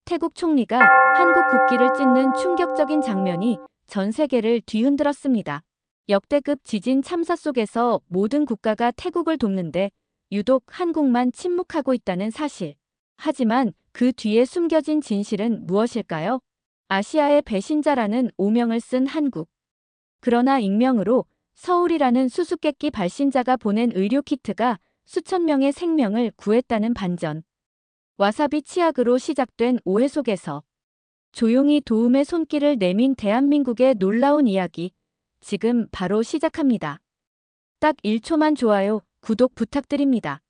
태국 총리가 한국 국기를 찢는 충격적인 장면이 전 세계를 뒤흔들었습니다. 역대급 지진 참사 속에서 모든 국가가 태국을 돕는데 유독 한국만 침묵하고 있다는 사실. 하지만 그 뒤에 숨겨진 진실은 무엇일까요? 아시아의 배신자라는 오명을 쓴 한국. 그러나 익명으로 서울이라는 수수께끼 발신자가 보낸 의료 키트가 수천 명의 생명을 구했다는 반전. 와사비 치약으로 시작된 오해 속에서 조용히 도움의 손길을 내민 대한민국의 놀라운 이야기. 지금 바로 시작합니다. 딱 1초만 좋아요, 구독 부탁드립니다.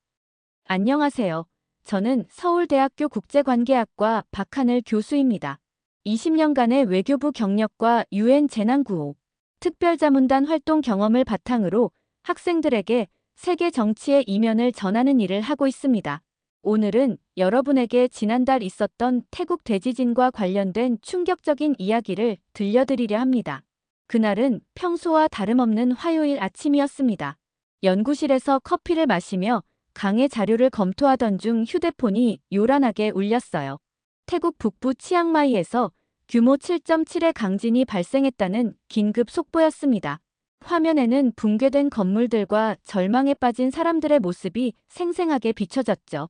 안녕하세요. 저는 서울대학교 국제관계학과 박하늘 교수입니다. 20년간의 외교부 경력과 UN 재난구호, 특별자문단 활동 경험을 바탕으로 학생들에게 세계 정치의 이면을 전하는 일을 하고 있습니다. 오늘은 여러분에게 지난달 있었던 태국 대지진과 관련된 충격적인 이야기를 들려드리려 합니다. 그날은 평소와 다름없는 화요일 아침이었습니다. 연구실에서 커피를 마시며 강의 자료를 검토하던 중 휴대폰이 요란하게 울렸어요. 태국 북부 치앙마이에서 규모 7.7의 강진이 발생했다는 긴급 속보였습니다. 화면에는 붕괴된 건물들과 절망에 빠진 사람들의 모습이 생생하게 비춰졌죠.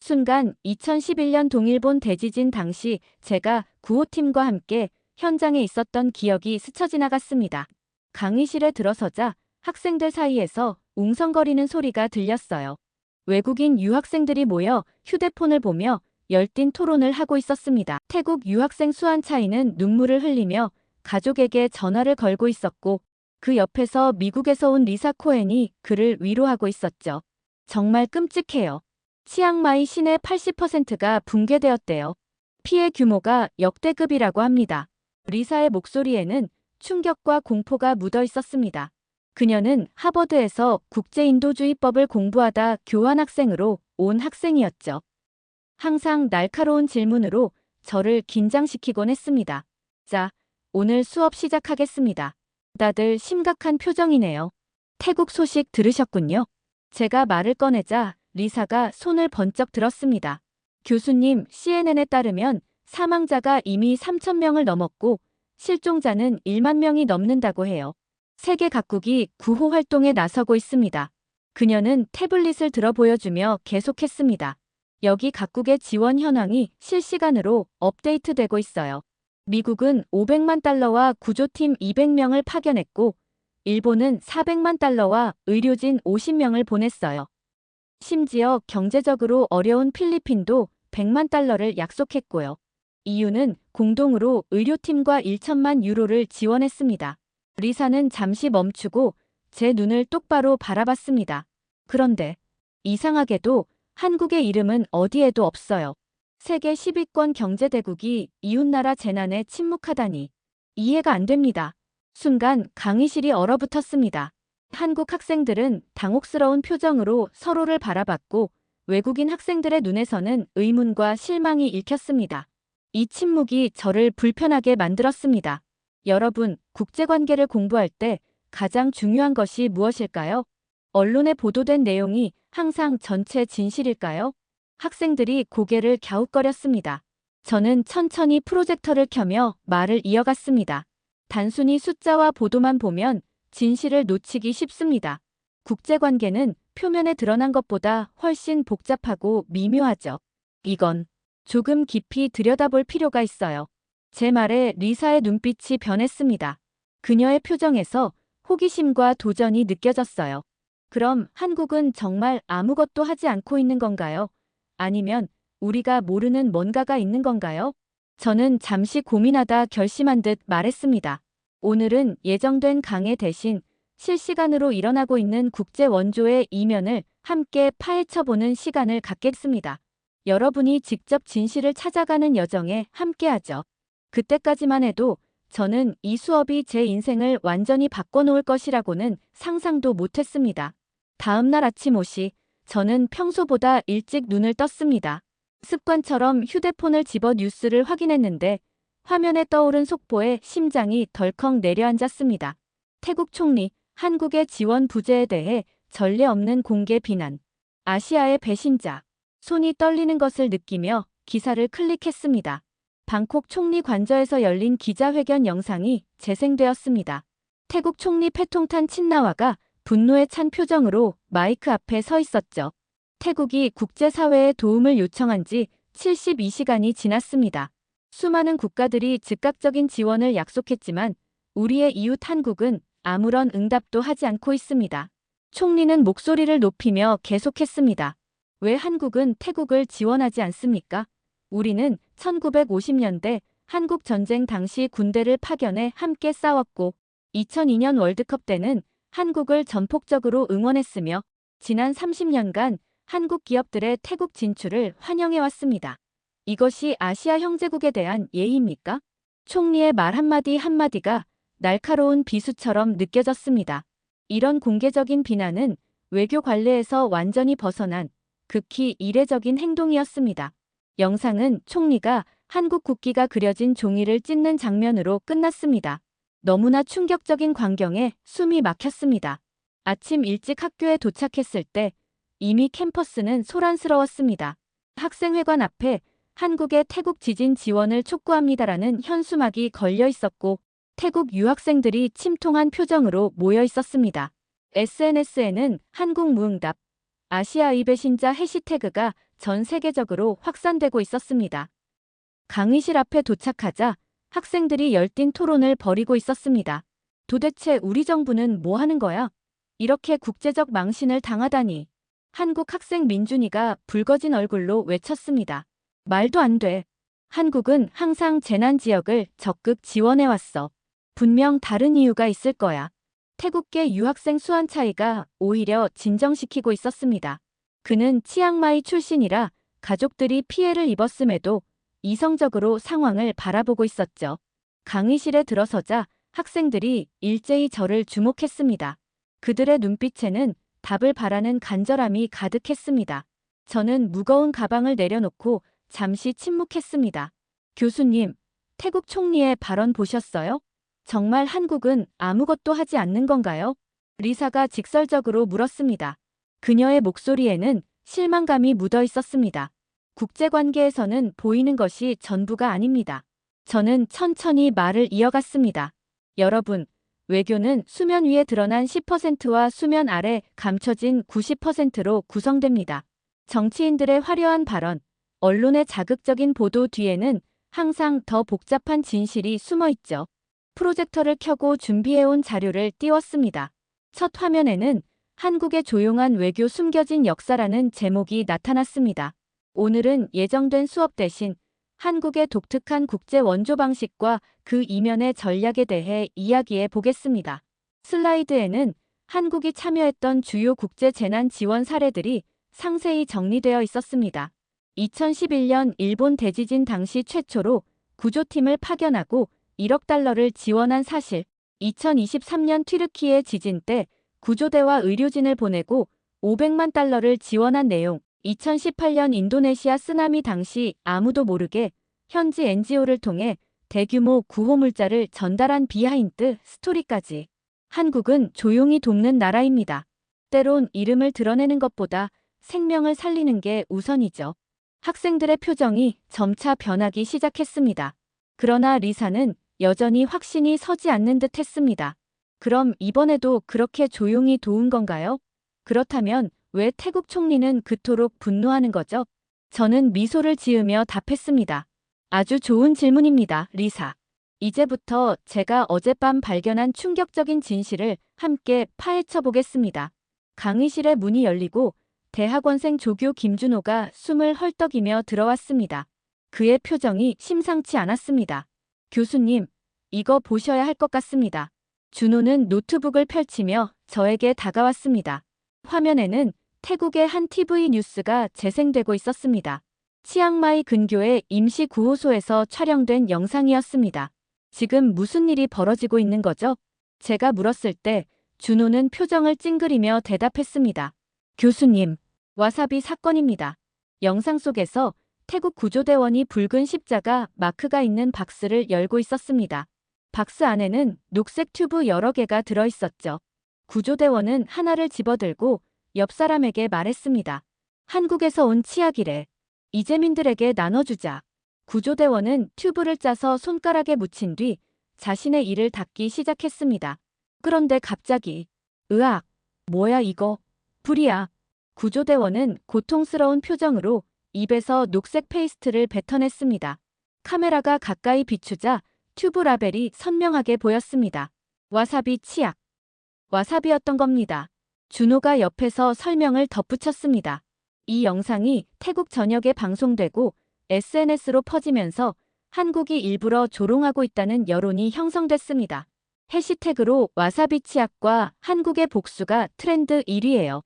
순간 2011년 동일본 대지진 당시 제가 구호팀과 함께 현장에 있었던 기억이 스쳐 지나갔습니다. 강의실에 들어서자 학생들 사이에서 웅성거리는 소리가 들렸어요. 외국인 유학생들이 모여 휴대폰을 보며 열띤 토론을 하고 있었습니다. 태국 유학생 수한차이는 눈물을 흘리며 가족에게 전화를 걸고 있었고 그 옆에서 미국에서 온 리사 코엔이 그를 위로하고 있었죠. 정말 끔찍해요. 치앙마이 시내 80%가 붕괴되었대요. 피해 규모가 역대급이라고 합니다. 리사의 목소리에는 충격과 공포가 묻어 있었습니다. 그녀는 하버드에서 국제인도주의법을 공부하다 교환학생으로 온 학생이었죠. 항상 날카로운 질문으로 저를 긴장시키곤 했습니다. 자, 오늘 수업 시작하겠습니다. 다들 심각한 표정이네요. 태국 소식 들으셨군요. 제가 말을 꺼내자 리사가 손을 번쩍 들었습니다. 교수님, CNN에 따르면 사망자가 이미 3,000명을 넘었고 실종자는 1만 명이 넘는다고 해요. 세계 각국이 구호 활동에 나서고 있습니다. 그녀는 태블릿을 들어 보여주며 계속했습니다. 여기 각국의 지원 현황이 실시간으로 업데이트되고 있어요. 미국은 500만 달러와 구조팀 200명을 파견했고 일본은 400만 달러와 의료진 50명을 보냈어요. 심지어 경제적으로 어려운 필리핀도 100만 달러를 약속했고요. 이유는 공동으로 의료팀과 1천만 유로를 지원했습니다. 리사는 잠시 멈추고 제 눈을 똑바로 바라봤습니다. 그런데 이상하게도 한국의 이름은 어디에도 없어요. 세계 10위권 경제대국이 이웃나라 재난에 침묵하다니. 이해가 안 됩니다. 순간 강의실이 얼어붙었습니다. 한국 학생들은 당혹스러운 표정으로 서로를 바라봤고 외국인 학생들의 눈에서는 의문과 실망이 읽혔습니다. 이 침묵이 저를 불편하게 만들었습니다. 여러분, 국제관계를 공부할 때 가장 중요한 것이 무엇일까요? 언론에 보도된 내용이 항상 전체 진실일까요? 학생들이 고개를 갸웃거렸습니다. 저는 천천히 프로젝터를 켜며 말을 이어갔습니다. 단순히 숫자와 보도만 보면 진실을 놓치기 쉽습니다. 국제관계는 표면에 드러난 것보다 훨씬 복잡하고 미묘하죠. 이건 조금 깊이 들여다볼 필요가 있어요. 제 말에 리사의 눈빛이 변했습니다. 그녀의 표정에서 호기심과 도전이 느껴졌어요. 그럼 한국은 정말 아무것도 하지 않고 있는 건가요? 아니면 우리가 모르는 뭔가가 있는 건가요? 저는 잠시 고민하다 결심한 듯 말했습니다. 오늘은 예정된 강의 대신 실시간으로 일어나고 있는 국제 원조의 이면을 함께 파헤쳐보는 시간을 갖겠습니다. 여러분이 직접 진실을 찾아가는 여정에 함께하죠. 그때까지만 해도 저는 이 수업이 제 인생을 완전히 바꿔놓을 것이라고는 상상도 못했습니다. 다음 날 아침 5시, 저는 평소보다 일찍 눈을 떴습니다. 습관처럼 휴대폰을 집어 뉴스를 확인했는데 화면에 떠오른 속보에 심장이 덜컥 내려앉았습니다. 태국 총리, 한국의 지원 부재에 대해 전례 없는 공개 비난. 아시아의 배신자. 손이 떨리는 것을 느끼며 기사를 클릭했습니다. 방콕 총리 관저에서 열린 기자회견 영상이 재생되었습니다. 태국 총리 패통탄 친나와가 분노에 찬 표정으로 마이크 앞에 서 있었죠. 태국이 국제사회에 도움을 요청한 지 72시간이 지났습니다. 수많은 국가들이 즉각적인 지원을 약속했지만 우리의 이웃 한국은 아무런 응답도 하지 않고 있습니다. 총리는 목소리를 높이며 계속했습니다. 왜 한국은 태국을 지원하지 않습니까? 우리는 1950년대 한국 전쟁 당시 군대를 파견해 함께 싸웠고 2002년 월드컵 때는 한국을 전폭적으로 응원했으며 지난 30년간 한국 기업들의 태국 진출을 환영해왔습니다. 이것이 아시아 형제국에 대한 예의입니까? 총리의 말 한마디 한마디가 날카로운 비수처럼 느껴졌습니다. 이런 공개적인 비난은 외교 관례에서 완전히 벗어난 극히 이례적인 행동이었습니다. 영상은 총리가 한국 국기가 그려진 종이를 찢는 장면으로 끝났습니다. 너무나 충격적인 광경에 숨이 막혔습니다. 아침 일찍 학교에 도착했을 때 이미 캠퍼스는 소란스러웠습니다. 학생회관 앞에 한국의 태국 지진 지원을 촉구합니다라는 현수막이 걸려 있었고 태국 유학생들이 침통한 표정으로 모여 있었습니다. SNS에는 한국 무응답, 아시아의 배신자 해시태그가 전 세계적으로 확산되고 있었습니다. 강의실 앞에 도착하자 학생들이 열띤 토론을 벌이고 있었습니다. 도대체 우리 정부는 뭐 하는 거야? 이렇게 국제적 망신을 당하다니. 한국 학생 민준이가 붉어진 얼굴로 외쳤습니다. 말도 안 돼. 한국은 항상 재난 지역을 적극 지원해왔어. 분명 다른 이유가 있을 거야. 태국계 유학생 수안차이가 오히려 진정시키고 있었습니다. 그는 치앙마이 출신이라 가족들이 피해를 입었음에도 이성적으로 상황을 바라보고 있었죠. 강의실에 들어서자 학생들이 일제히 저를 주목했습니다. 그들의 눈빛에는 답을 바라는 간절함이 가득했습니다. 저는 무거운 가방을 내려놓고 잠시 침묵했습니다. 교수님, 태국 총리의 발언 보셨어요? 정말 한국은 아무것도 하지 않는 건가요? 리사가 직설적으로 물었습니다. 그녀의 목소리에는 실망감이 묻어 있었습니다. 국제관계에서는 보이는 것이 전부가 아닙니다. 저는 천천히 말을 이어갔습니다. 여러분, 외교는 수면 위에 드러난 10%와 수면 아래 감춰진 90%로 구성됩니다. 정치인들의 화려한 발언, 언론의 자극적인 보도 뒤에는 항상 더 복잡한 진실이 숨어 있죠. 프로젝터를 켜고 준비해온 자료를 띄웠습니다. 첫 화면에는 한국의 조용한 외교 숨겨진 역사라는 제목이 나타났습니다. 오늘은 예정된 수업 대신 한국의 독특한 국제 원조 방식과 그 이면의 전략에 대해 이야기해 보겠습니다. 슬라이드에는 한국이 참여했던 주요 국제 재난 지원 사례들이 상세히 정리되어 있었습니다. 2011년 일본 대지진 당시 최초로 구조팀을 파견하고 1억 달러를 지원한 사실, 2023년 튀르키예 지진 때 구조대와 의료진을 보내고 500만 달러를 지원한 내용, 2018년 인도네시아 쓰나미 당시 아무도 모르게 현지 NGO를 통해 대규모 구호 물자를 전달한 비하인드 스토리까지. 한국은 조용히 돕는 나라입니다. 때론 이름을 드러내는 것보다 생명을 살리는 게 우선이죠. 학생들의 표정이 점차 변하기 시작했습니다. 그러나 리사는 여전히 확신이 서지 않는 듯 했습니다. 그럼 이번에도 그렇게 조용히 도운 건가요? 그렇다면 왜 태국 총리는 그토록 분노하는 거죠? 저는 미소를 지으며 답했습니다. 아주 좋은 질문입니다, 리사. 이제부터 제가 어젯밤 발견한 충격적인 진실을 함께 파헤쳐 보겠습니다. 강의실의 문이 열리고 대학원생 조교 김준호가 숨을 헐떡이며 들어왔습니다. 그의 표정이 심상치 않았습니다. 교수님, 이거 보셔야 할 것 같습니다. 준호는 노트북을 펼치며 저에게 다가왔습니다. 화면에는 태국의 한 TV 뉴스가 재생되고 있었습니다. 치앙마이 근교의 임시 구호소에서 촬영된 영상이었습니다. 지금 무슨 일이 벌어지고 있는 거죠? 제가 물었을 때 준호는 표정을 찡그리며 대답했습니다. 교수님, 와사비 사건입니다. 영상 속에서 태국 구조대원이 붉은 십자가 마크가 있는 박스를 열고 있었습니다. 박스 안에는 녹색 튜브 여러 개가 들어있었죠. 구조대원은 하나를 집어들고 옆 사람에게 말했습니다. 한국에서 온 치약이래. 이재민들에게 나눠주자. 구조대원은 튜브를 짜서 손가락에 묻힌 뒤 자신의 이를 닦기 시작했습니다. 그런데 갑자기 으악! 뭐야 이거? 불이야. 구조대원은 고통스러운 표정으로 입에서 녹색 페이스트를 뱉어냈습니다. 카메라가 가까이 비추자 튜브 라벨이 선명하게 보였습니다. 와사비 치약. 와사비였던 겁니다. 준호가 옆에서 설명을 덧붙였습니다. 이 영상이 태국 전역에 방송되고 SNS로 퍼지면서 한국이 일부러 조롱하고 있다는 여론이 형성됐습니다. 해시태그로 와사비 치약과 한국의 복수가 트렌드 1위예요.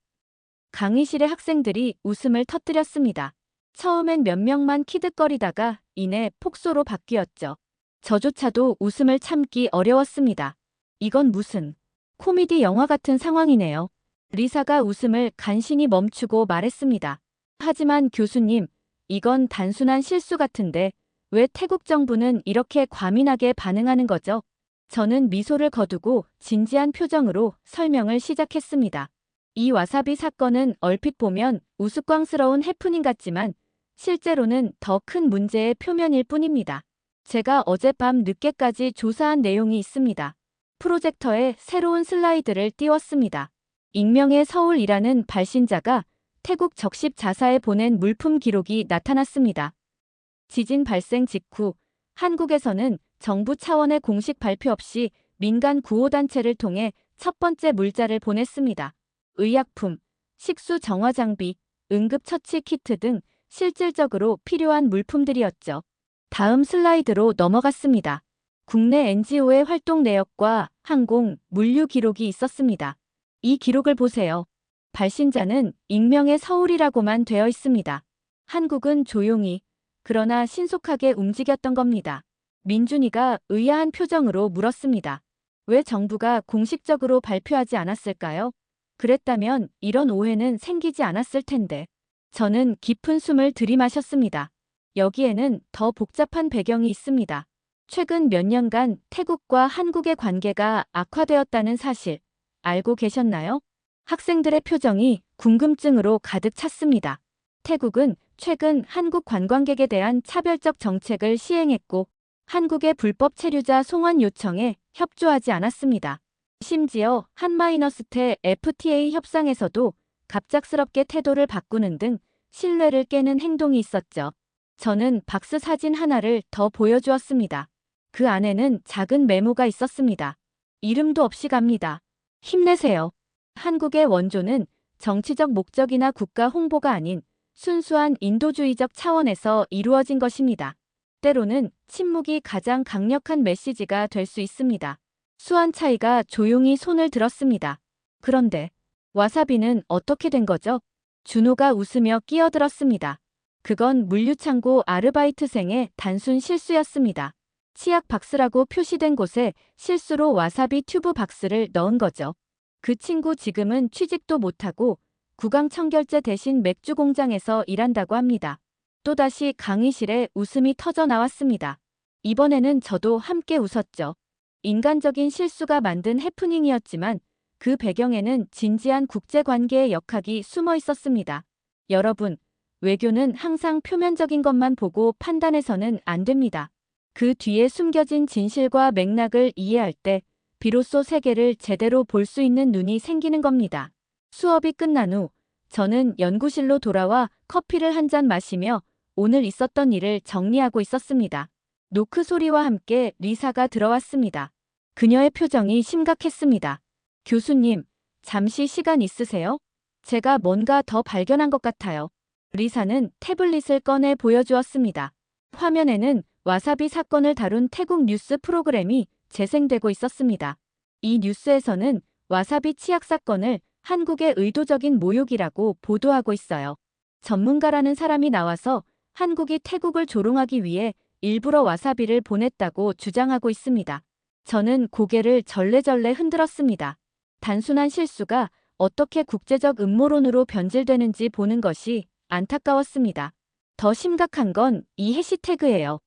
강의실의 학생들이 웃음을 터뜨렸습니다. 처음엔 몇 명만 키득거리다가 이내 폭소로 바뀌었죠. 저조차도 웃음을 참기 어려웠습니다. 이건 무슨 코미디 영화 같은 상황이네요. 리사가 웃음을 간신히 멈추고 말했습니다. 하지만 교수님, 이건 단순한 실수 같은데 왜 태국 정부는 이렇게 과민하게 반응하는 거죠? 저는 미소를 거두고 진지한 표정으로 설명을 시작했습니다. 이 와사비 사건은 얼핏 보면 우스꽝스러운 해프닝 같지만 실제로는 더 큰 문제의 표면일 뿐입니다. 제가 어젯밤 늦게까지 조사한 내용이 있습니다. 프로젝터에 새로운 슬라이드를 띄웠습니다. 익명의 서울이라는 발신자가 태국 적십 자사에 보낸 물품 기록이 나타났습니다. 지진 발생 직후 한국에서는 정부 차원의 공식 발표 없이 민간 구호단체를 통해 첫 번째 물자를 보냈습니다. 의약품, 식수 정화 장비, 응급처치 키트 등 실질적으로 필요한 물품들이었죠. 다음 슬라이드로 넘어갔습니다. 국내 NGO의 활동 내역과 항공, 물류 기록이 있었습니다. 이 기록을 보세요. 발신자는 익명의 서울이라고만 되어 있습니다. 한국은 조용히, 그러나 신속하게 움직였던 겁니다. 민준이가 의아한 표정으로 물었습니다. 왜 정부가 공식적으로 발표하지 않았을까요? 그랬다면 이런 오해는 생기지 않았을 텐데. 저는 깊은 숨을 들이마셨습니다. 여기에는 더 복잡한 배경이 있습니다. 최근 몇 년간 태국과 한국의 관계가 악화되었다는 사실 알고 계셨나요? 학생들의 표정이 궁금증으로 가득 찼습니다. 태국은 최근 한국 관광객에 대한 차별적 정책을 시행했고 한국의 불법 체류자 송환 요청에 협조하지 않았습니다. 심지어 한-태 FTA 협상에서도 갑작스럽게 태도를 바꾸는 등 신뢰를 깨는 행동이 있었죠. 저는 박스 사진 하나를 더 보여주었습니다. 그 안에는 작은 메모가 있었습니다. 이름도 없이 갑니다. 힘내세요. 한국의 원조는 정치적 목적이나 국가 홍보가 아닌 순수한 인도주의적 차원에서 이루어진 것입니다. 때로는 침묵이 가장 강력한 메시지가 될 수 있습니다. 수완차이가 조용히 손을 들었습니다. 그런데 와사비는 어떻게 된 거죠? 준호가 웃으며 끼어들었습니다. 그건 물류창고 아르바이트생의 단순 실수였습니다. 치약 박스라고 표시된 곳에 실수로 와사비 튜브 박스를 넣은 거죠. 그 친구 지금은 취직도 못하고 구강청결제 대신 맥주 공장에서 일한다고 합니다. 또다시 강의실에 웃음이 터져 나왔습니다. 이번에는 저도 함께 웃었죠. 인간적인 실수가 만든 해프닝이었지만 그 배경에는 진지한 국제관계의 역학이 숨어 있었습니다. 여러분, 외교는 항상 표면적인 것만 보고 판단해서는 안 됩니다. 그 뒤에 숨겨진 진실과 맥락을 이해할 때 비로소 세계를 제대로 볼 수 있는 눈이 생기는 겁니다. 수업이 끝난 후 저는 연구실로 돌아와 커피를 한 잔 마시며 오늘 있었던 일을 정리하고 있었습니다. 노크 소리와 함께 리사가 들어왔습니다. 그녀의 표정이 심각했습니다. 교수님, 잠시 시간 있으세요? 제가 뭔가 더 발견한 것 같아요. 리사는 태블릿을 꺼내 보여주었습니다. 화면에는 와사비 사건을 다룬 태국 뉴스 프로그램이 재생되고 있었습니다. 이 뉴스에서는 와사비 치약 사건을 한국의 의도적인 모욕이라고 보도하고 있어요. 전문가라는 사람이 나와서 한국이 태국을 조롱하기 위해 일부러 와사비를 보냈다고 주장하고 있습니다. 저는 고개를 절레절레 흔들었습니다. 단순한 실수가 어떻게 국제적 음모론으로 변질되는지 보는 것이 안타까웠습니다. 더 심각한 건 이 해시태그예요.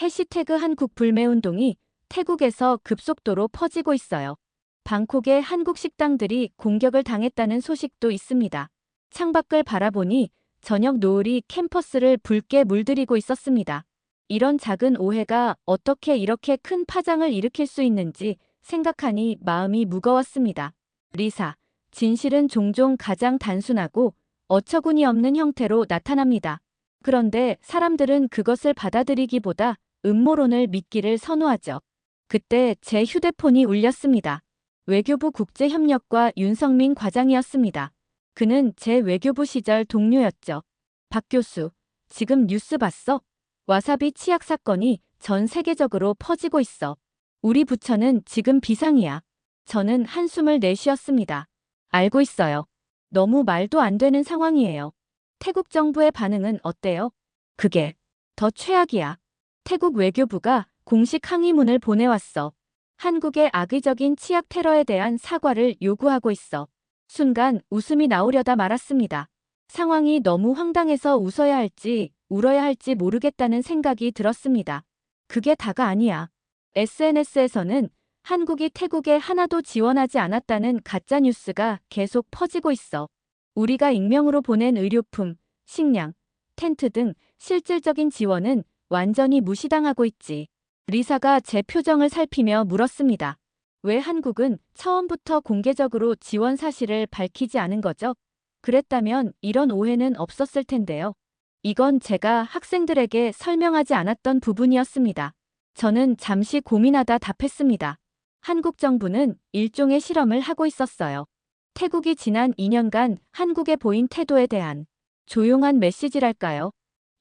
해시태그 한국 불매운동이 태국에서 급속도로 퍼지고 있어요. 방콕의 한국 식당들이 공격을 당했다는 소식도 있습니다. 창밖을 바라보니 저녁 노을이 캠퍼스를 붉게 물들이고 있었습니다. 이런 작은 오해가 어떻게 이렇게 큰 파장을 일으킬 수 있는지 생각하니 마음이 무거웠습니다. 리사, 진실은 종종 가장 단순하고 어처구니 없는 형태로 나타납니다. 그런데 사람들은 그것을 받아들이기보다 음모론을 믿기를 선호하죠. 그때 제 휴대폰이 울렸습니다. 외교부 국제협력과 윤성민 과장이었습니다. 그는 제 외교부 시절 동료였죠. 박 교수, 지금 뉴스 봤어? 와사비 치약 사건이 전 세계적으로 퍼지고 있어. 우리 부처는 지금 비상이야. 저는 한숨을 내쉬었습니다. 알고 있어요. 너무 말도 안 되는 상황이에요. 태국 정부의 반응은 어때요? 그게 더 최악이야. 태국 외교부가 공식 항의문을 보내왔어. 한국의 악의적인 치약 테러에 대한 사과를 요구하고 있어. 순간 웃음이 나오려다 말았습니다. 상황이 너무 황당해서 웃어야 할지 울어야 할지 모르겠다는 생각이 들었습니다. 그게 다가 아니야. SNS에서는 한국이 태국에 하나도 지원하지 않았다는 가짜뉴스가 계속 퍼지고 있어. 우리가 익명으로 보낸 의료품, 식량, 텐트 등 실질적인 지원은 완전히 무시당하고 있지. 리사가 제 표정을 살피며 물었습니다. 왜 한국은 처음부터 공개적으로 지원 사실을 밝히지 않은 거죠? 그랬다면 이런 오해는 없었을 텐데요. 이건 제가 학생들에게 설명하지 않았던 부분이었습니다. 저는 잠시 고민하다 답했습니다. 한국 정부는 일종의 실험을 하고 있었어요. 태국이 지난 2년간 한국에 보인 태도에 대한 조용한 메시지랄까요?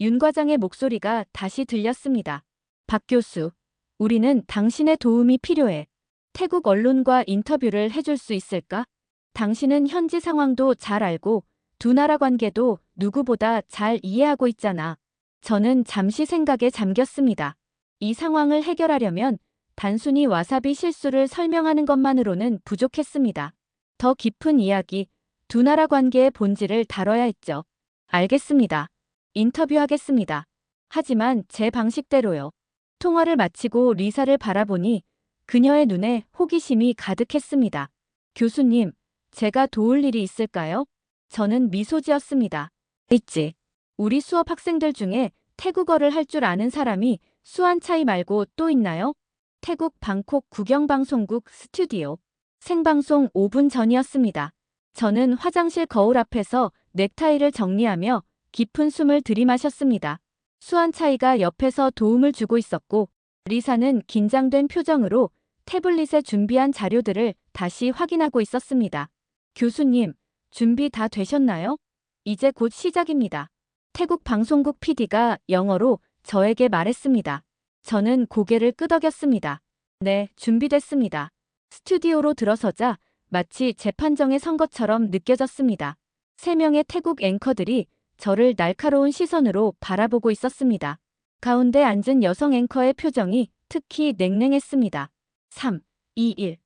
윤 과장의 목소리가 다시 들렸습니다. 박 교수, 우리는 당신의 도움이 필요해. 태국 언론과 인터뷰를 해줄 수 있을까? 당신은 현지 상황도 잘 알고 두 나라 관계도 누구보다 잘 이해하고 있잖아. 저는 잠시 생각에 잠겼습니다. 이 상황을 해결하려면 단순히 와사비 실수를 설명하는 것만으로는 부족했습니다. 더 깊은 이야기, 두 나라 관계의 본질을 다뤄야 했죠. 알겠습니다. 인터뷰하겠습니다. 하지만 제 방식대로요. 통화를 마치고 리사를 바라보니 그녀의 눈에 호기심이 가득했습니다. 교수님, 제가 도울 일이 있을까요? 저는 미소 지었습니다. 있지. 우리 수업 학생들 중에 태국어를 할 줄 아는 사람이 수완차이 말고 또 있나요? 태국 방콕 국영방송국 스튜디오. 생방송 5분 전이었습니다. 저는 화장실 거울 앞에서 넥타이를 정리하며 깊은 숨을 들이마셨습니다. 수완차이가 옆에서 도움을 주고 있었고 리사는 긴장된 표정으로 태블릿에 준비한 자료들을 다시 확인하고 있었습니다. 교수님, 준비 다 되셨나요? 이제 곧 시작입니다. 태국 방송국 PD가 영어로 저에게 말했습니다. 저는 고개를 끄덕였습니다. 네, 준비됐습니다. 스튜디오로 들어서자 마치 재판정에 선 것처럼 느껴졌습니다. 3명의 태국 앵커들이 저를 날카로운 시선으로 바라보고 있었습니다. 가운데 앉은 여성 앵커의 표정이 특히 냉랭했습니다. 3, 2, 1.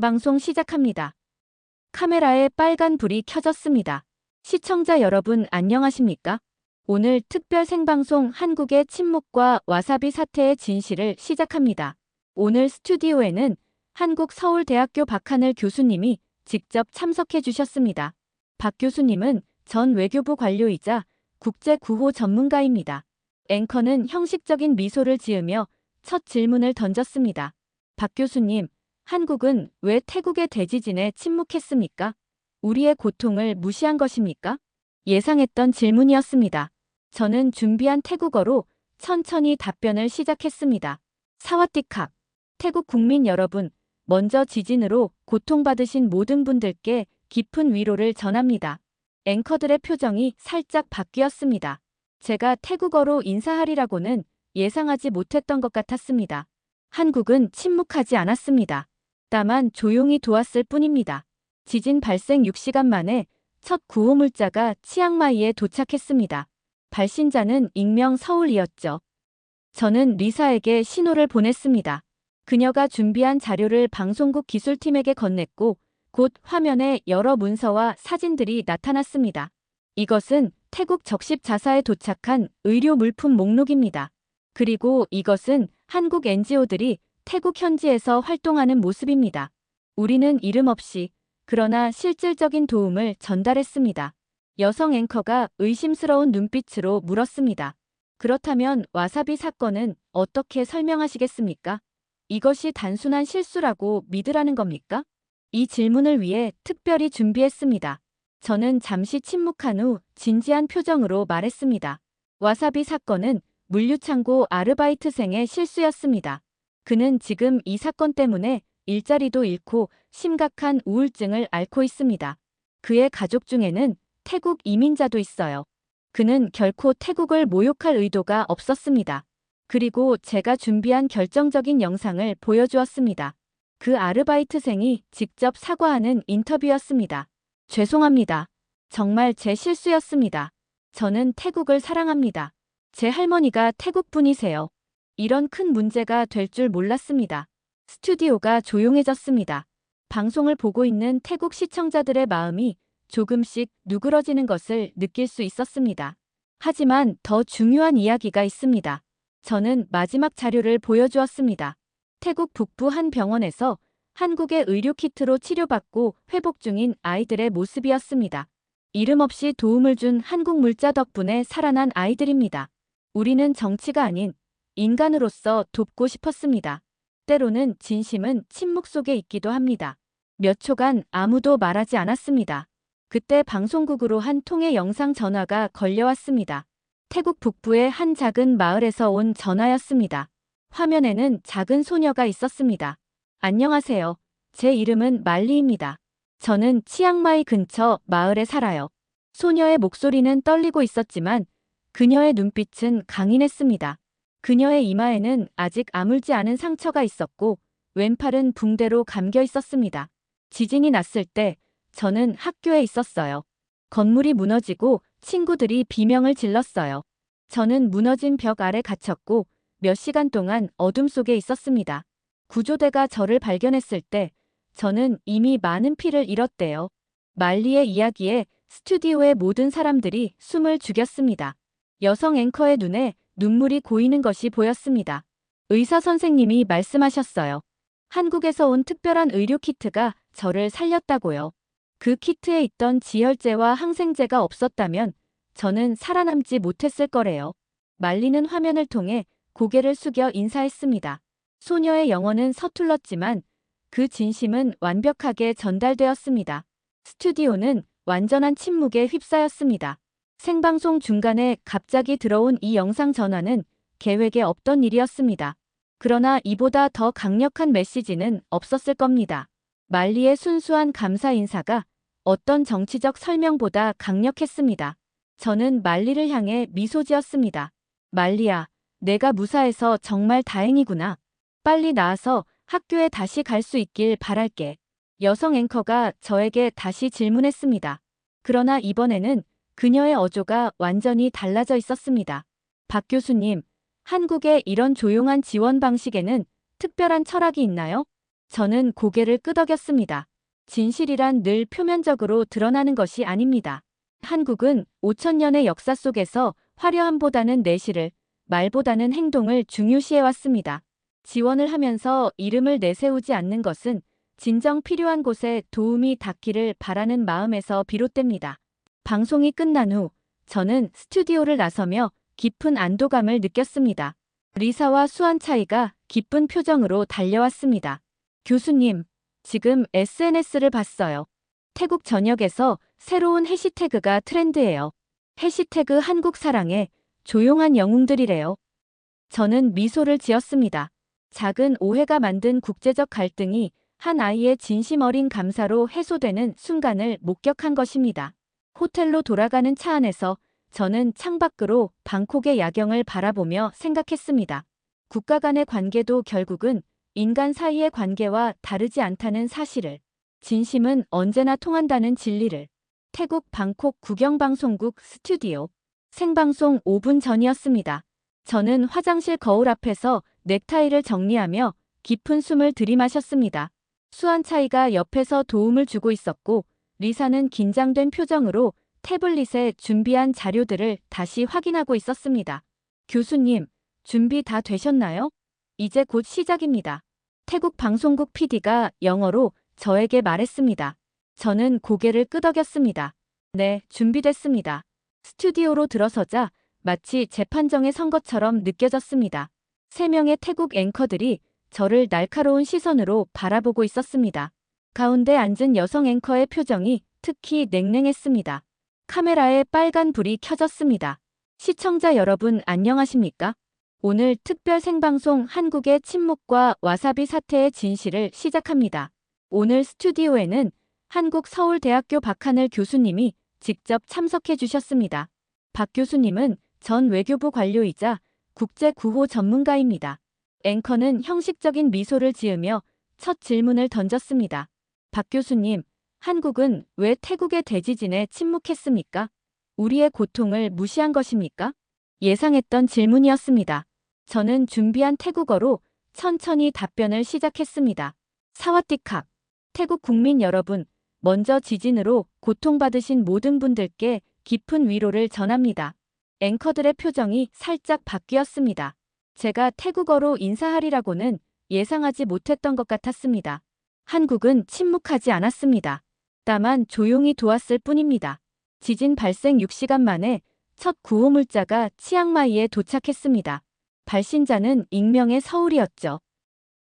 방송 시작합니다. 카메라에 빨간 불이 켜졌습니다. 시청자 여러분 안녕하십니까? 오늘 특별 생방송 한국의 침묵과 와사비 사태의 진실을 시작합니다. 오늘 스튜디오에는 한국 서울대학교 박하늘 교수님이 직접 참석해 주셨습니다. 박 교수님은 전 외교부 관료이자 국제구호 전문가입니다. 앵커는 형식적인 미소를 지으며 첫 질문을 던졌습니다. 박 교수님, 한국은 왜 태국의 대지진에 침묵했습니까? 우리의 고통을 무시한 것입니까? 예상했던 질문이었습니다. 저는 준비한 태국어로 천천히 답변을 시작했습니다. 사와디캅. 태국 국민 여러분, 먼저 지진으로 고통받으신 모든 분들께 깊은 위로를 전합니다. 앵커들의 표정이 살짝 바뀌었습니다. 제가 태국어로 인사하리라고는 예상하지 못했던 것 같았습니다. 한국은 침묵하지 않았습니다. 다만 조용히 도왔을 뿐입니다. 지진 발생 6시간 만에 첫 구호물자가 치앙마이에 도착했습니다. 발신자는 익명 서울이었죠. 저는 리사에게 신호를 보냈습니다. 그녀가 준비한 자료를 방송국 기술팀에게 건넸고 곧 화면에 여러 문서와 사진들이 나타났습니다. 이것은 태국 적십 자사에 도착한 의료 물품 목록입니다. 그리고 이것은 한국 NGO들이 태국 현지에서 활동하는 모습입니다. 우리는 이름 없이 그러나 실질적인 도움을 전달했습니다. 여성 앵커가 의심스러운 눈빛으로 물었습니다. 그렇다면 와사비 사건은 어떻게 설명하시겠습니까? 이것이 단순한 실수라고 믿으라는 겁니까? 이 질문을 위해 특별히 준비했습니다. 저는 잠시 침묵한 후 진지한 표정으로 말했습니다. 와사비 사건은 물류창고 아르바이트생의 실수였습니다. 그는 지금 이 사건 때문에 일자리도 잃고 심각한 우울증을 앓고 있습니다. 그의 가족 중에는 태국 이민자도 있어요. 그는 결코 태국을 모욕할 의도가 없었습니다. 그리고 제가 준비한 결정적인 영상을 보여주었습니다. 그 아르바이트생이 직접 사과하는 인터뷰였습니다. 죄송합니다. 정말 제 실수였습니다. 저는 태국을 사랑합니다. 제 할머니가 태국 분이세요. 이런 큰 문제가 될 줄 몰랐습니다. 스튜디오가 조용해졌습니다. 방송을 보고 있는 태국 시청자들의 마음이 조금씩 누그러지는 것을 느낄 수 있었습니다. 하지만 더 중요한 이야기가 있습니다. 저는 마지막 자료를 보여주었습니다. 태국 북부 한 병원에서 한국의 의료 키트로 치료받고 회복 중인 아이들의 모습이었습니다. 이름 없이 도움을 준 한국 물자 덕분에 살아난 아이들입니다. 우리는 정치가 아닌 인간으로서 돕고 싶었습니다. 때로는 진심은 침묵 속에 있기도 합니다. 몇 초간 아무도 말하지 않았습니다. 그때 방송국으로 한 통의 영상 전화가 걸려왔습니다. 태국 북부의 한 작은 마을에서 온 전화였습니다. 화면에는 작은 소녀가 있었습니다. 안녕하세요. 제 이름은 말리입니다. 저는 치앙마이 근처 마을에 살아요. 소녀의 목소리는 떨리고 있었지만 그녀의 눈빛은 강인했습니다. 그녀의 이마에는 아직 아물지 않은 상처가 있었고 왼팔은 붕대로 감겨 있었습니다. 지진이 났을 때 저는 학교에 있었어요. 건물이 무너지고 친구들이 비명을 질렀어요. 저는 무너진 벽 아래 갇혔고 몇 시간 동안 어둠 속에 있었습니다. 구조대가 저를 발견했을 때 저는 이미 많은 피를 잃었대요. 말리의 이야기에 스튜디오의 모든 사람들이 숨을 죽였습니다. 여성 앵커의 눈에 눈물이 고이는 것이 보였습니다. 의사 선생님이 말씀하셨어요. 한국에서 온 특별한 의료 키트가 저를 살렸다고요. 그 키트에 있던 지혈제와 항생제가 없었다면 저는 살아남지 못했을 거래요. 말리는 화면을 통해 고개를 숙여 인사했습니다. 소녀의 영혼은 서툴렀지만 그 진심은 완벽하게 전달되었습니다. 스튜디오는 완전한 침묵에 휩싸였습니다. 생방송 중간에 갑자기 들어온 이 영상 전화는 계획에 없던 일이었습니다. 그러나 이보다 더 강력한 메시지는 없었을 겁니다. 말리의 순수한 감사 인사가 어떤 정치적 설명보다 강력했습니다. 저는 말리를 향해 미소 지었습니다. 말리야, 내가 무사해서 정말 다행이구나. 빨리 나아서 학교에 다시 갈 수 있길 바랄게. 여성 앵커가 저에게 다시 질문했습니다. 그러나 이번에는 그녀의 어조가 완전히 달라져 있었습니다. 박 교수님, 한국의 이런 조용한 지원 방식에는 특별한 철학이 있나요? 저는 고개를 끄덕였습니다. 진실이란 늘 표면적으로 드러나는 것이 아닙니다. 한국은 5,000년의 역사 속에서 화려함보다는 내실을, 말보다는 행동을 중요시해왔습니다. 지원을 하면서 이름을 내세우지 않는 것은 진정 필요한 곳에 도움이 닿기를 바라는 마음에서 비롯됩니다. 방송이 끝난 후 저는 스튜디오를 나서며 깊은 안도감을 느꼈습니다. 리사와 수안차이가 기쁜 표정으로 달려왔습니다. 교수님, 지금 SNS를 봤어요. 태국 전역에서 새로운 해시태그가 트렌드예요. 해시태그 한국 사랑에 조용한 영웅들이래요. 저는 미소를 지었습니다. 작은 오해가 만든 국제적 갈등이 한 아이의 진심 어린 감사로 해소되는 순간을 목격한 것입니다. 호텔로 돌아가는 차 안에서 저는 창밖으로 방콕의 야경을 바라보며 생각했습니다. 국가 간의 관계도 결국은 인간 사이의 관계와 다르지 않다는 사실을, 진심은 언제나 통한다는 진리를. 태국 방콕 국영방송국 스튜디오. 생방송 5분 전이었습니다. 저는 화장실 거울 앞에서 넥타이를 정리하며 깊은 숨을 들이마셨습니다. 수안차이가 옆에서 도움을 주고 있었고 리사는 긴장된 표정으로 태블릿에 준비한 자료들을 다시 확인하고 있었습니다. 교수님, 준비 다 되셨나요? 이제 곧 시작입니다. 태국 방송국 PD가 영어로 저에게 말했습니다. 저는 고개를 끄덕였습니다. 네, 준비됐습니다. 스튜디오로 들어서자 마치 재판정에 선 것처럼 느껴졌습니다. 3명의 태국 앵커들이 저를 날카로운 시선으로 바라보고 있었습니다. 가운데 앉은 여성 앵커의 표정이 특히 냉랭했습니다. 카메라에 빨간 불이 켜졌습니다. 시청자 여러분 안녕하십니까? 오늘 특별 생방송 한국의 침묵과 와사비 사태의 진실을 시작합니다. 오늘 스튜디오에는 한국 서울대학교 박하늘 교수님이 직접 참석해 주셨습니다. 박 교수님은 전 외교부 관료이자 국제구호 전문가입니다. 앵커는 형식적인 미소를 지으며 첫 질문을 던졌습니다. 박 교수님, 한국은 왜 태국의 대지진에 침묵했습니까? 우리의 고통을 무시한 것입니까? 예상했던 질문이었습니다. 저는 준비한 태국어로 천천히 답변을 시작했습니다. 사와디캅. 태국 국민 여러분, 먼저 지진으로 고통받으신 모든 분들께 깊은 위로를 전합니다. 앵커들의 표정이 살짝 바뀌었습니다. 제가 태국어로 인사하리라고는 예상하지 못했던 것 같았습니다. 한국은 침묵하지 않았습니다. 다만 조용히 도왔을 뿐입니다. 지진 발생 6시간 만에 첫 구호물자가 치앙마이에 도착했습니다. 발신자는 익명의 서울이었죠.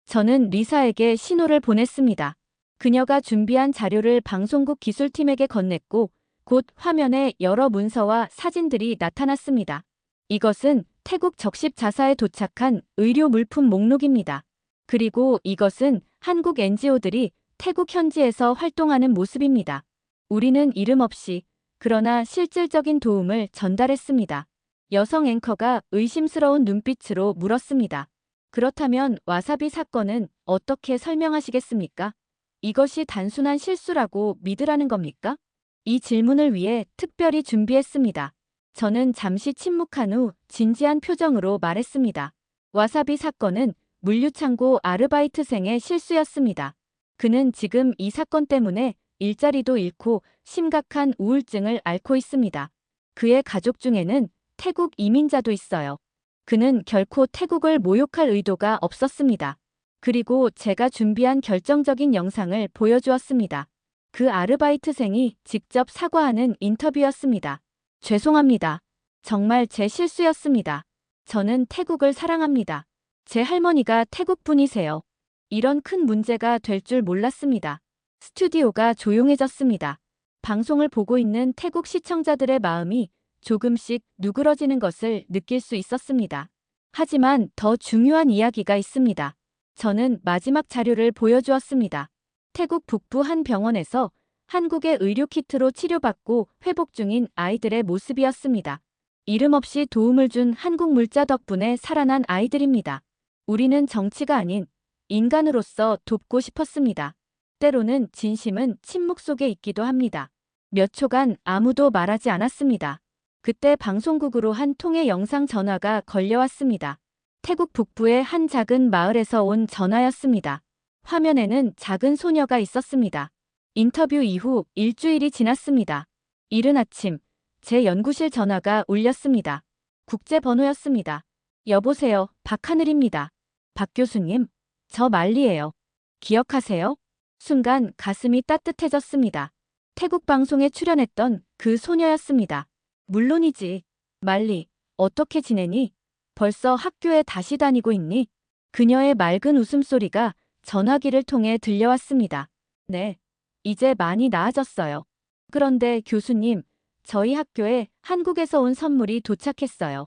저는 리사에게 신호를 보냈습니다. 그녀가 준비한 자료를 방송국 기술팀에게 건넸고 곧 화면에 여러 문서와 사진들이 나타났습니다. 이것은 태국 적십 자사에 도착한 의료 물품 목록입니다. 그리고 이것은 한국 NGO들이 태국 현지에서 활동하는 모습입니다. 우리는 이름 없이 그러나 실질적인 도움을 전달했습니다. 여성 앵커가 의심스러운 눈빛으로 물었습니다. 그렇다면 와사비 사건은 어떻게 설명하시겠습니까? 이것이 단순한 실수라고 믿으라는 겁니까? 이 질문을 위해 특별히 준비했습니다. 저는 잠시 침묵한 후 진지한 표정으로 말했습니다. 와사비 사건은 물류창고 아르바이트생의 실수였습니다. 그는 지금 이 사건 때문에 일자리도 잃고 심각한 우울증을 앓고 있습니다. 그의 가족 중에는 태국 이민자도 있어요. 그는 결코 태국을 모욕할 의도가 없었습니다. 그리고 제가 준비한 결정적인 영상을 보여주었습니다. 그 아르바이트생이 직접 사과하는 인터뷰였습니다. 죄송합니다. 정말 제 실수였습니다. 저는 태국을 사랑합니다. 제 할머니가 태국 분이세요. 이런 큰 문제가 될 줄 몰랐습니다. 스튜디오가 조용해졌습니다. 방송을 보고 있는 태국 시청자들의 마음이 조금씩 누그러지는 것을 느낄 수 있었습니다. 하지만 더 중요한 이야기가 있습니다. 저는 마지막 자료를 보여주었습니다. 태국 북부 한 병원에서 한국의 의료키트로 치료받고 회복 중인 아이들의 모습이었습니다. 이름 없이 도움을 준 한국 물자 덕분에 살아난 아이들입니다. 우리는 정치가 아닌 인간으로서 돕고 싶었습니다. 때로는 진심은 침묵 속에 있기도 합니다. 몇 초간 아무도 말하지 않았습니다. 그때 방송국으로 한 통의 영상 전화가 걸려왔습니다. 태국 북부의 한 작은 마을에서 온 전화였습니다. 화면에는 작은 소녀가 있었습니다. 인터뷰 이후 일주일이 지났습니다. 이른 아침, 제 연구실 전화가 울렸습니다. 국제번호였습니다. 여보세요, 박하늘입니다. 박 교수님, 저 말리예요. 기억하세요? 순간 가슴이 따뜻해졌습니다. 태국 방송에 출연했던 그 소녀였습니다. 물론이지. 말리, 어떻게 지내니? 벌써 학교에 다시 다니고 있니? 그녀의 맑은 웃음소리가 전화기를 통해 들려왔습니다. 네, 이제 많이 나아졌어요. 그런데 교수님, 저희 학교에 한국에서 온 선물이 도착했어요.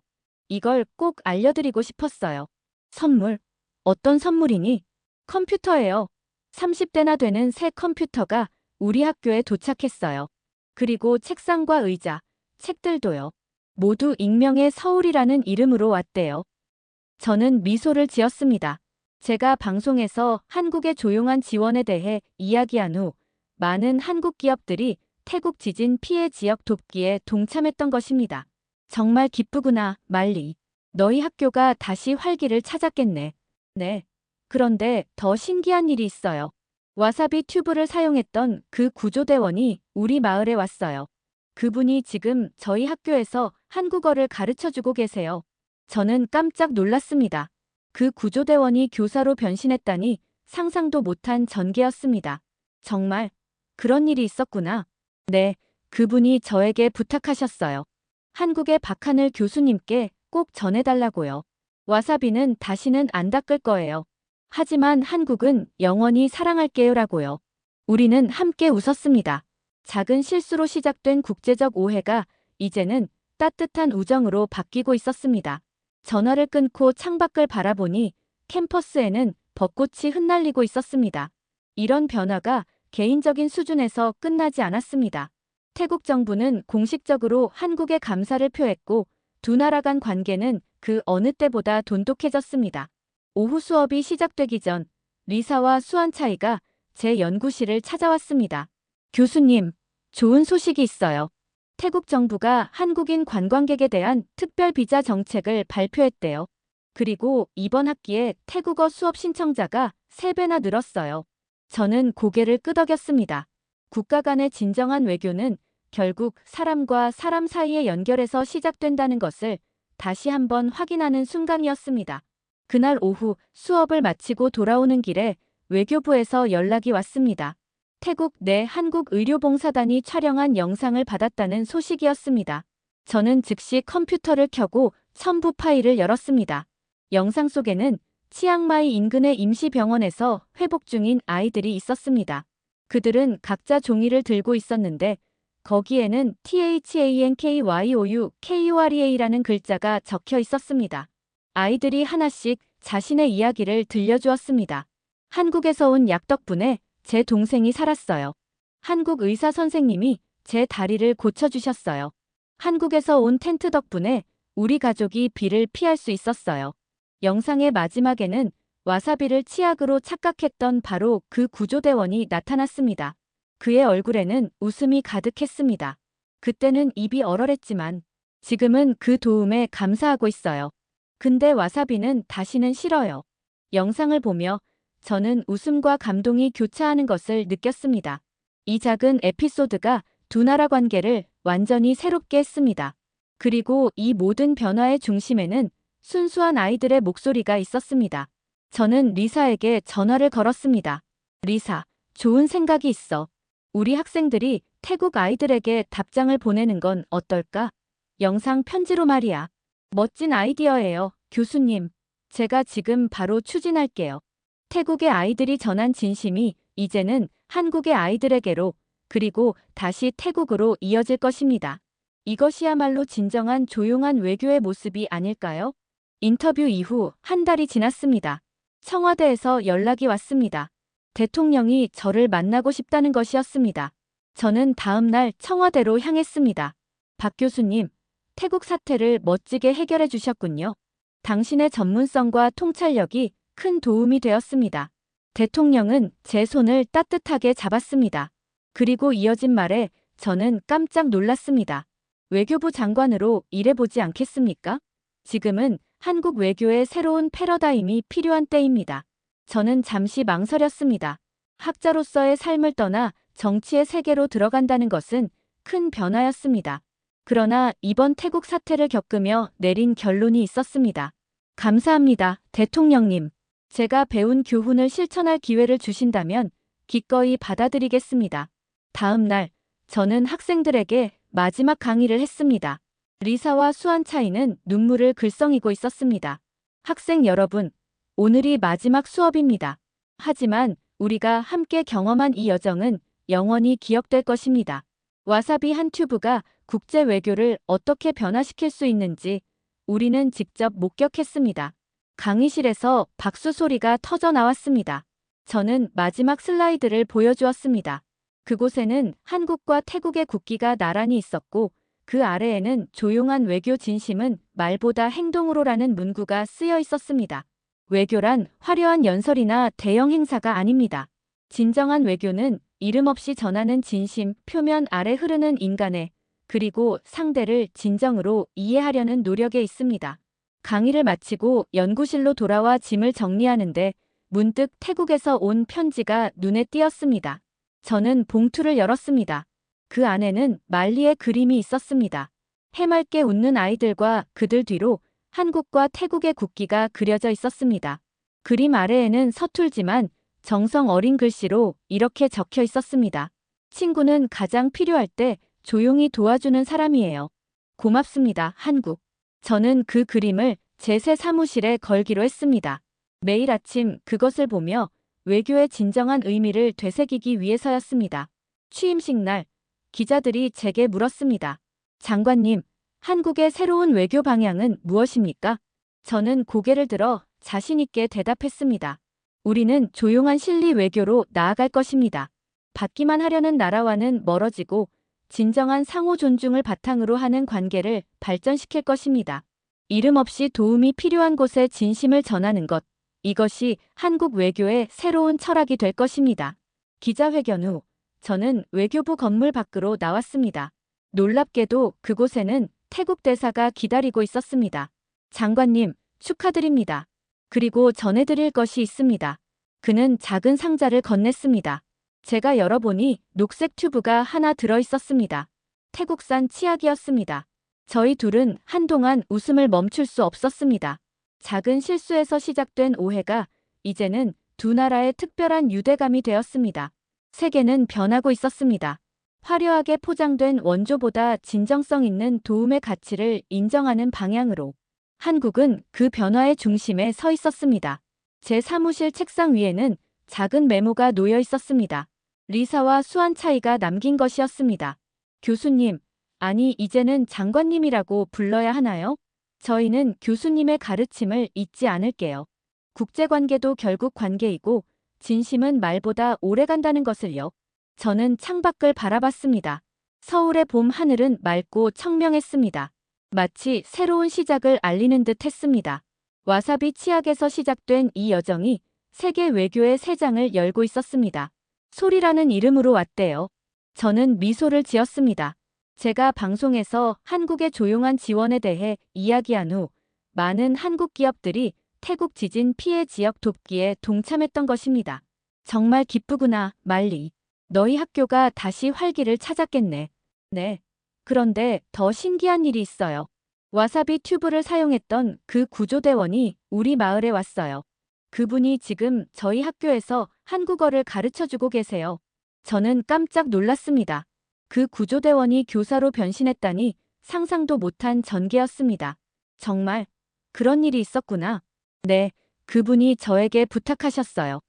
이걸 꼭 알려드리고 싶었어요. 선물? 어떤 선물이니? 컴퓨터예요. 30대나 되는 새 컴퓨터가 우리 학교에 도착했어요. 그리고 책상과 의자, 책들도요. 모두 익명의 서울이라는 이름으로 왔대요. 저는 미소를 지었습니다. 제가 방송에서 한국의 조용한 지원에 대해 이야기한 후 많은 한국 기업들이 태국 지진 피해 지역 돕기에 동참했던 것입니다. 정말 기쁘구나, 말리. 너희 학교가 다시 활기를 찾았겠네. 네. 그런데 더 신기한 일이 있어요. 와사비 튜브를 사용했던 그 구조대원이 우리 마을에 왔어요. 그분이 지금 저희 학교에서 한국어를 가르쳐주고 계세요. 저는 깜짝 놀랐습니다. 그 구조대원이 교사로 변신했다니 상상도 못한 전개였습니다. 정말 그런 일이 있었구나. 네, 그분이 저에게 부탁하셨어요. 한국의 박하늘 교수님께 꼭 전해달라고요. 와사비는 다시는 안 닦을 거예요. 하지만 한국은 영원히 사랑할게요라고요. 우리는 함께 웃었습니다. 작은 실수로 시작된 국제적 오해가 이제는 따뜻한 우정으로 바뀌고 있었습니다. 전화를 끊고 창밖을 바라보니 캠퍼스에는 벚꽃이 흩날리고 있었습니다. 이런 변화가 개인적인 수준에서 끝나지 않았습니다. 태국 정부는 공식적으로 한국에 감사를 표했고 두 나라 간 관계는 그 어느 때보다 돈독해졌습니다. 오후 수업이 시작되기 전 리사와 수안차이가 제 연구실을 찾아왔습니다. 교수님, 좋은 소식이 있어요. 태국 정부가 한국인 관광객에 대한 특별 비자 정책을 발표했대요. 그리고 이번 학기에 태국어 수업 신청자가 3배나 늘었어요. 저는 고개를 끄덕였습니다. 국가 간의 진정한 외교는 결국 사람과 사람 사이의 연결에서 시작된다는 것을 다시 한번 확인하는 순간이었습니다. 그날 오후 수업을 마치고 돌아오는 길에 외교부에서 연락이 왔습니다. 태국 내 한국의료봉사단이 촬영한 영상을 받았다는 소식이었습니다. 저는 즉시 컴퓨터를 켜고 첨부 파일을 열었습니다. 영상 속에는 치앙마이 인근의 임시병원에서 회복 중인 아이들이 있었습니다. 그들은 각자 종이를 들고 있었는데 거기에는 THANKYOUKUREA라는 글자가 적혀 있었습니다. 아이들이 하나씩 자신의 이야기를 들려주었습니다. 한국에서 온 약 덕분에 제 동생이 살았어요. 한국 의사 선생님이 제 다리를 고쳐주셨어요. 한국에서 온 텐트 덕분에 우리 가족이 비를 피할 수 있었어요. 영상의 마지막에는 와사비를 치약으로 착각했던 바로 그 구조대원이 나타났습니다. 그의 얼굴에는 웃음이 가득했습니다. 그때는 입이 얼얼했지만 지금은 그 도움에 감사하고 있어요. 근데 와사비는 다시는 싫어요. 영상을 보며 저는 웃음과 감동이 교차하는 것을 느꼈습니다. 이 작은 에피소드가 두 나라 관계를 완전히 새롭게 했습니다. 그리고 이 모든 변화의 중심에는 순수한 아이들의 목소리가 있었습니다. 저는 리사에게 전화를 걸었습니다. 리사, 좋은 생각이 있어. 우리 학생들이 태국 아이들에게 답장을 보내는 건 어떨까? 영상 편지로 말이야. 멋진 아이디어예요, 교수님. 제가 지금 바로 추진할게요. 태국의 아이들이 전한 진심이 이제는 한국의 아이들에게로 그리고 다시 태국으로 이어질 것입니다. 이것이야말로 진정한 조용한 외교의 모습이 아닐까요? 인터뷰 이후 한 달이 지났습니다. 청와대에서 연락이 왔습니다. 대통령이 저를 만나고 싶다는 것이었습니다. 저는 다음 날 청와대로 향했습니다. 박 교수님, 태국 사태를 멋지게 해결해 주셨군요. 당신의 전문성과 통찰력이 큰 도움이 되었습니다. 대통령은 제 손을 따뜻하게 잡았습니다. 그리고 이어진 말에 저는 깜짝 놀랐습니다. 외교부 장관으로 일해보지 않겠습니까? 지금은 한국 외교의 새로운 패러다임이 필요한 때입니다. 저는 잠시 망설였습니다. 학자로서의 삶을 떠나 정치의 세계로 들어간다는 것은 큰 변화였습니다. 그러나 이번 태국 사태를 겪으며 내린 결론이 있었습니다. 감사합니다, 대통령님. 제가 배운 교훈을 실천할 기회를 주신다면 기꺼이 받아들이겠습니다. 다음 날, 저는 학생들에게 마지막 강의를 했습니다. 리사와 수안차이는 눈물을 글썽이고 있었습니다. 학생 여러분, 오늘이 마지막 수업입니다. 하지만 우리가 함께 경험한 이 여정은 영원히 기억될 것입니다. 와사비 한 튜브가 국제 외교를 어떻게 변화시킬 수 있는지 우리는 직접 목격했습니다. 강의실에서 박수 소리가 터져 나왔습니다. 저는 마지막 슬라이드를 보여주었습니다. 그곳에는 한국과 태국의 국기가 나란히 있었고 그 아래에는 조용한 외교 진심은 말보다 행동으로라는 문구가 쓰여 있었습니다. 외교란 화려한 연설이나 대형 행사가 아닙니다. 진정한 외교는 이름 없이 전하는 진심, 표면 아래 흐르는 인간의 그리고 상대를 진정으로 이해하려는 노력에 있습니다. 강의를 마치고 연구실로 돌아와 짐을 정리하는데 문득 태국에서 온 편지가 눈에 띄었습니다. 저는 봉투를 열었습니다. 그 안에는 말리의 그림이 있었습니다. 해맑게 웃는 아이들과 그들 뒤로 한국과 태국의 국기가 그려져 있었습니다. 그림 아래에는 서툴지만 정성 어린 글씨로 이렇게 적혀 있었습니다. 친구는 가장 필요할 때 조용히 도와주는 사람이에요. 고맙습니다, 한국. 저는 그 그림을 제 새 사무실에 걸기로 했습니다. 매일 아침 그것을 보며 외교의 진정한 의미를 되새기기 위해서였습니다. 취임식 날, 기자들이 제게 물었습니다. 장관님, 한국의 새로운 외교 방향은 무엇입니까? 저는 고개를 들어 자신 있게 대답했습니다. 우리는 조용한 실리 외교로 나아갈 것입니다. 받기만 하려는 나라와는 멀어지고 진정한 상호 존중을 바탕으로 하는 관계를 발전시킬 것입니다. 이름 없이 도움이 필요한 곳에 진심을 전하는 것, 이것이 한국 외교의 새로운 철학이 될 것입니다. 기자회견 후 저는 외교부 건물 밖으로 나왔습니다. 놀랍게도 그곳에는 태국 대사가 기다리고 있었습니다. 장관님, 축하드립니다. 그리고 전해드릴 것이 있습니다. 그는 작은 상자를 건넸습니다. 제가 열어보니 녹색 튜브가 하나 들어있었습니다. 태국산 치약이었습니다. 저희 둘은 한동안 웃음을 멈출 수 없었습니다. 작은 실수에서 시작된 오해가 이제는 두 나라의 특별한 유대감이 되었습니다. 세계는 변하고 있었습니다. 화려하게 포장된 원조보다 진정성 있는 도움의 가치를 인정하는 방향으로. 한국은 그 변화의 중심에 서 있었습니다. 제 사무실 책상 위에는 작은 메모가 놓여 있었습니다. 리사와 수완차이가 남긴 것이었습니다. 교수님, 아니 이제는 장관님이라고 불러야 하나요? 저희는 교수님의 가르침을 잊지 않을게요. 국제관계도 결국 관계이고 진심은 말보다 오래 간다는 것을요. 저는 창밖을 바라봤습니다. 서울의 봄 하늘은 맑고 청명했습니다. 마치 새로운 시작을 알리는 듯 했습니다. 와사비 치약에서 시작된 이 여정이 세계 외교의 새 장을 열고 있었습니다. 소리라는 이름으로 왔대요. 저는 미소를 지었습니다. 제가 방송에서 한국의 조용한 지원에 대해 이야기한 후 많은 한국 기업들이 태국 지진 피해 지역 돕기에 동참했던 것입니다. 정말 기쁘구나, 말리. 너희 학교가 다시 활기를 찾았겠네. 네. 그런데 더 신기한 일이 있어요. 와사비 튜브를 사용했던 그 구조대원이 우리 마을에 왔어요. 그분이 지금 저희 학교에서 한국어를 가르쳐주고 계세요. 저는 깜짝 놀랐습니다. 그 구조대원이 교사로 변신했다니 상상도 못한 전개였습니다. 정말 그런 일이 있었구나. 네, 그분이 저에게 부탁하셨어요.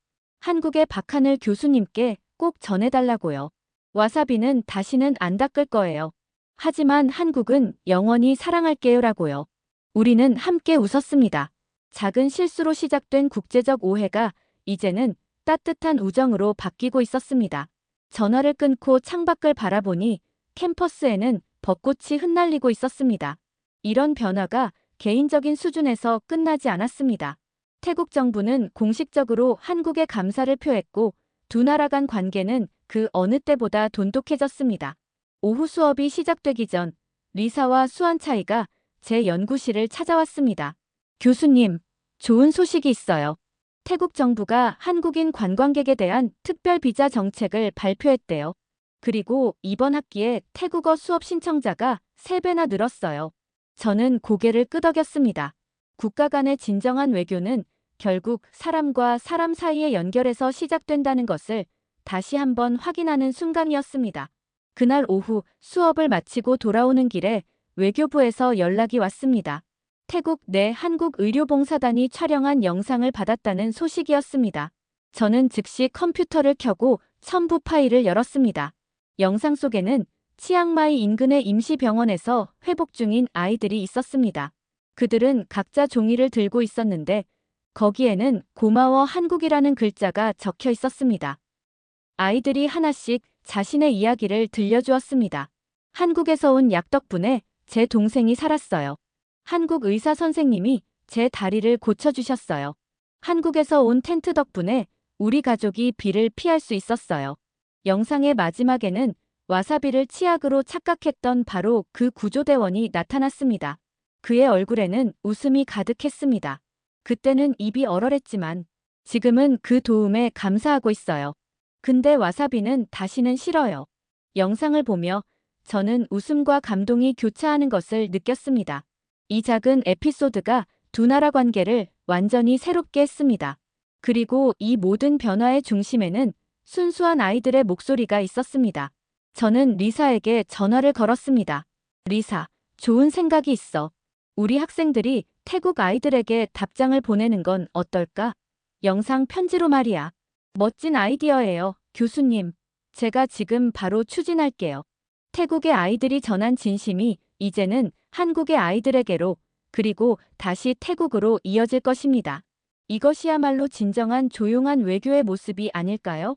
한국의 박하늘 교수님께 꼭 전해달라고요. 와사비는 다시는 안 닦을 거예요. 하지만 한국은 영원히 사랑할게요라고요. 우리는 함께 웃었습니다. 작은 실수로 시작된 국제적 오해가 이제는 따뜻한 우정으로 바뀌고 있었습니다. 전화를 끊고 창밖을 바라보니 캠퍼스에는 벚꽃이 흩날리고 있었습니다. 이런 변화가 개인적인 수준에서 끝나지 않았습니다. 태국 정부는 공식적으로 한국에 감사를 표했고 두 나라 간 관계는 그 어느 때보다 돈독해졌습니다. 오후 수업이 시작되기 전 리사와 수완차이가 제 연구실을 찾아왔습니다. 교수님, 좋은 소식이 있어요. 태국 정부가 한국인 관광객에 대한 특별 비자 정책을 발표했대요. 그리고 이번 학기에 태국어 수업 신청자가 3배나 늘었어요. 저는 고개를 끄덕였습니다. 국가 간의 진정한 외교는 결국 사람과 사람 사이의 연결에서 시작된다는 것을 다시 한번 확인하는 순간이었습니다. 그날 오후 수업을 마치고 돌아오는 길에 외교부에서 연락이 왔습니다. 태국 내 한국의료봉사단이 촬영한 영상을 받았다는 소식이었습니다. 저는 즉시 컴퓨터를 켜고 첨부 파일을 열었습니다. 영상 속에는 치앙마이 인근의 임시병원에서 회복 중인 아이들이 있었습니다. 그들은 각자 종이를 들고 있었는데 거기에는 고마워 한국이라는 글자가 적혀 있었습니다. 아이들이 하나씩 자신의 이야기를 들려주었습니다. 한국에서 온 약 덕분에 제 동생이 살았어요. 한국 의사 선생님이 제 다리를 고쳐주셨어요. 한국에서 온 텐트 덕분에 우리 가족이 비를 피할 수 있었어요. 영상의 마지막에는 와사비를 치약으로 착각했던 바로 그 구조대원이 나타났습니다. 그의 얼굴에는 웃음이 가득했습니다. 그때는 입이 얼얼했지만 지금은 그 도움에 감사하고 있어요. 근데 와사비는 다시는 싫어요. 영상을 보며 저는 웃음과 감동이 교차하는 것을 느꼈습니다. 이 작은 에피소드가 두 나라 관계를 완전히 새롭게 했습니다. 그리고 이 모든 변화의 중심에는 순수한 아이들의 목소리가 있었습니다. 저는 리사에게 전화를 걸었습니다. 리사, 좋은 생각이 있어. 우리 학생들이 태국 아이들에게 답장을 보내는 건 어떨까? 영상 편지로 말이야. 멋진 아이디어예요, 교수님. 제가 지금 바로 추진할게요. 태국의 아이들이 전한 진심이 이제는 한국의 아이들에게로, 그리고 다시 태국으로 이어질 것입니다. 이것이야말로 진정한 조용한 외교의 모습이 아닐까요?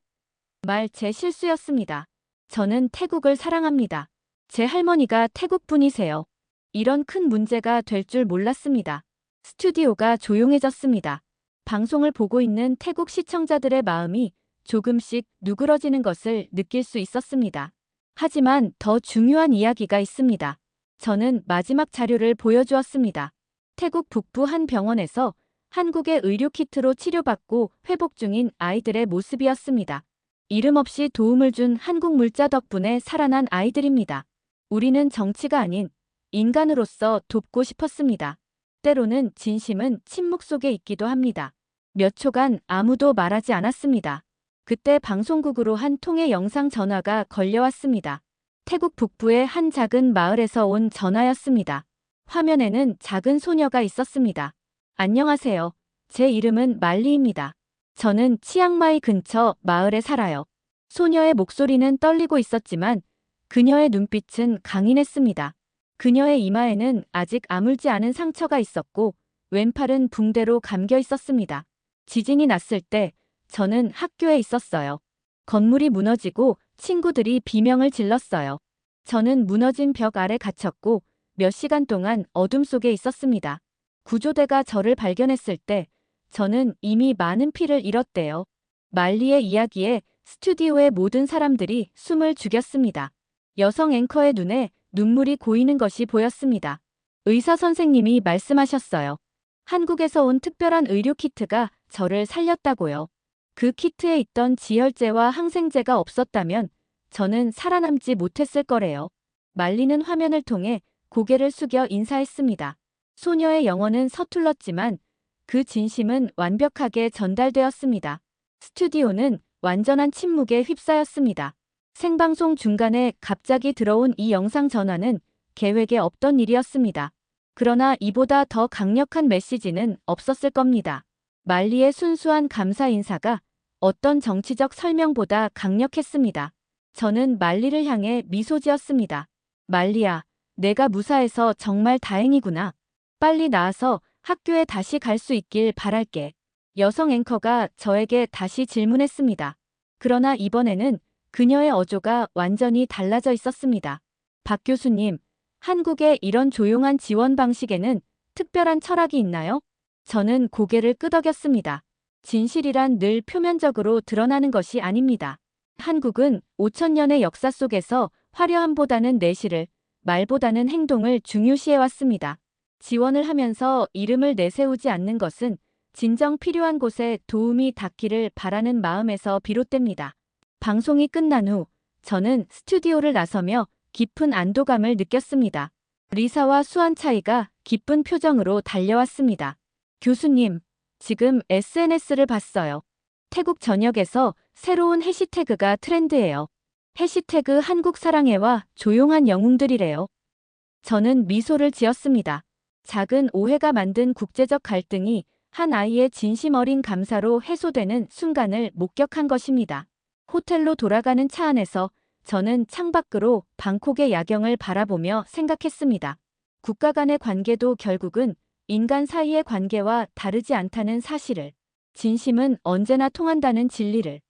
제 실수였습니다. 저는 태국을 사랑합니다. 제 할머니가 태국 분이세요. 이런 큰 문제가 될 줄 몰랐습니다. 스튜디오가 조용해졌습니다. 방송을 보고 있는 태국 시청자들의 마음이 조금씩 누그러지는 것을 느낄 수 있었습니다. 하지만 더 중요한 이야기가 있습니다. 저는 마지막 자료를 보여주었습니다. 태국 북부 한 병원에서 한국의 의료 키트로 치료받고 회복 중인 아이들의 모습이었습니다. 이름 없이 도움을 준 한국 물자 덕분에 살아난 아이들입니다. 우리는 정치가 아닌 인간으로서 돕고 싶었습니다. 때로는 진심은 침묵 속에 있기도 합니다. 몇 초간 아무도 말하지 않았습니다. 그때 방송국으로 한 통의 영상 전화가 걸려왔습니다. 태국 북부의 한 작은 마을에서 온 전화였습니다. 화면에는 작은 소녀가 있었습니다. 안녕하세요. 제 이름은 말리입니다. 저는 치앙마이 근처 마을에 살아요. 소녀의 목소리는 떨리고 있었지만 그녀의 눈빛은 강인했습니다. 그녀의 이마에는 아직 아물지 않은 상처가 있었고 왼팔은 붕대로 감겨 있었습니다. 지진이 났을 때 저는 학교에 있었어요. 건물이 무너지고 친구들이 비명을 질렀어요. 저는 무너진 벽 아래 갇혔고 몇 시간 동안 어둠 속에 있었습니다. 구조대가 저를 발견했을 때 저는 이미 많은 피를 잃었대요. 말리의 이야기에 스튜디오의 모든 사람들이 숨을 죽였습니다. 여성 앵커의 눈에 눈물이 고이는 것이 보였습니다. 의사 선생님이 말씀하셨어요. 한국에서 온 특별한 의료 키트가 저를 살렸다고요. 그 키트에 있던 지혈제와 항생제가 없었다면 저는 살아남지 못했을 거래요. 말리는 화면을 통해 고개를 숙여 인사했습니다. 소녀의 영혼은 서툴렀지만 그 진심은 완벽하게 전달되었습니다. 스튜디오는 완전한 침묵에 휩싸였습니다. 생방송 중간에 갑자기 들어온 이 영상 전화는 계획에 없던 일이었습니다. 그러나 이보다 더 강력한 메시지는 없었을 겁니다. 말리의 순수한 감사 인사가 어떤 정치적 설명보다 강력했습니다. 저는 말리를 향해 미소 지었습니다. 말리야, 내가 무사해서 정말 다행이구나. 빨리 나아서 학교에 다시 갈 수 있길 바랄게. 여성 앵커가 저에게 다시 질문했습니다. 그러나 이번에는 그녀의 어조가 완전히 달라져 있었습니다. 박 교수님, 한국의 이런 조용한 지원 방식에는 특별한 철학이 있나요? 저는 고개를 끄덕였습니다. 진실이란 늘 표면적으로 드러나는 것이 아닙니다. 한국은 5,000년의 역사 속에서 화려함보다는 내실을, 말보다는 행동을 중요시해왔습니다. 지원을 하면서 이름을 내세우지 않는 것은 진정 필요한 곳에 도움이 닿기를 바라는 마음에서 비롯됩니다. 방송이 끝난 후 저는 스튜디오를 나서며 깊은 안도감을 느꼈습니다. 리사와 수완 차이가 기쁜 표정으로 달려왔습니다. 교수님, 지금 SNS를 봤어요. 태국 전역에서 새로운 해시태그가 트렌드예요. 해시태그 한국사랑해와 조용한 영웅들이래요. 저는 미소를 지었습니다. 작은 오해가 만든 국제적 갈등이 한 아이의 진심 어린 감사로 해소되는 순간을 목격한 것입니다. 호텔로 돌아가는 차 안에서 저는 창밖으로 방콕의 야경을 바라보며 생각했습니다. 국가 간의 관계도 결국은 인간 사이의 관계와 다르지 않다는 사실을, 진심은 언제나 통한다는 진리를,